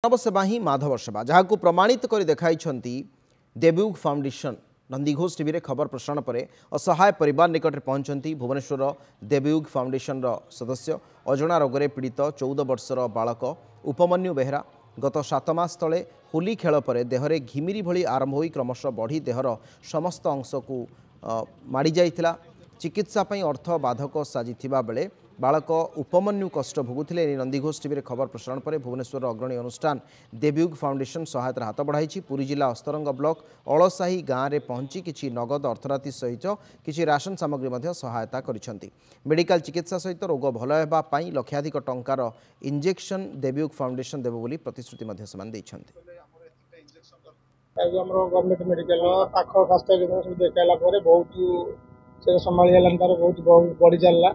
मानव सेवा ही माधव सेवा जहाँ को प्रमाणित कर देखाई देवयुग फाउंडेशन नंदीघोष टीवी रे खबर प्रसारण पर असहाय परिवार निकट में पहुंचती भुवनेश्वर देवयुग फाउंडेशन सदस्य अजणा रोग पीड़ित 14 वर्षर बालक उपमन्यु बेहरा गत 7 मास तले होली खेल पर देहरे घिमिरी भली आरंभ हो क्रमशः बढ़ी देहर समस्त अंश को माड़ी जाइथिला। चिकित्सा पई अर्थ बाधक साजिथिबा बेले बालक उपमन्यु कष्ट भोगुथिले। नंदीघोष टीवी रे खबर प्रसारण पर भुवनेश्वर अग्रणी अनुष्ठान देवयुग फाउंडेशन सहायतार हाथ बढ़ाई। पुरी जिला अस्तरंग ब्लॉक अलसाही गाँव में पहुंची किछि नगद अर्थराशि सहित किछि राशन सामग्री मध्य सहायता करिसेंति। मेडिकल चिकित्सा सहित रोग भल हेबा पई लक्षाधिक टंकार इंजेक्शन देवयुग फाउंडेशन देबो बोली प्रतिश्रुति मध्य समान दैछंति। गवर्नमेंट मेडिकल पाख स्वास्थ्य केन्द्र सब देखाला बहुत से संभाली तार बहुत बढ़ी चलला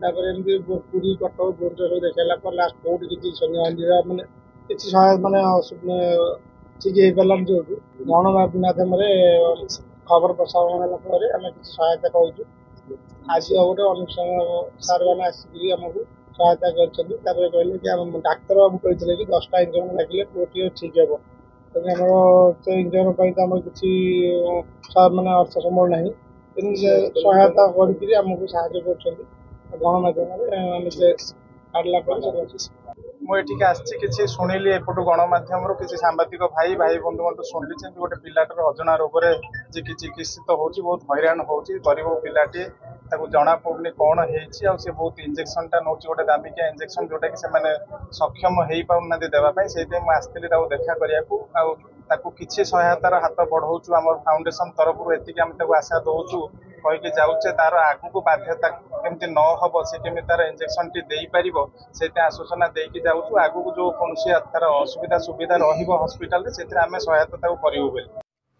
एमती पूरी कटक भुवनेश्वर सब देखाला लास्ट बहुत किसी मानने किसी सहायता मैंने ठीक हो पारा जो गणमाध्यम खबर प्रसारण आम कि सहायता करूँ। आज गोटे अनुष्ठान सार मैंने आसिक आमको सहायता कहले कि डाक्तर आमको कहते कि 10टा इंजेक्शन लगे पुओटी ठीक हे। इंजेक्शन पर किसी मानने अर्थ संबल ना सहायता करमको साहय गणमाध्यम मुझे आसी शुणिली एपटू गणमाध्यम किसी सांबादिक भाई भाई बंधु बंधु शुणिली गोटे पिलाटर अजणा रोग जी की चिकित्सित हो बहुत हैरान हो गरीब पिलाटी जना पड़नी कौन है बहुत इंजेक्शन टा नौ गोटे दामिकिया इंजेक्शन जोटा कि सक्षम हो पाना देवाई से आसती देखा करने किसी सहायतार हाथ बढ़ाऊ आम फाउंडेशन तरफ एति आशा दौचु कहीकि जाऊे तार आगू बाध्यता केमती न हम से केमी तार इंजेक्शन टी दे पार से आश्वासना देकी जाऊँ आगू जो कौन तार असुविधा सुविधा रहिबो हॉस्पिटल से आम सहायता करूँ।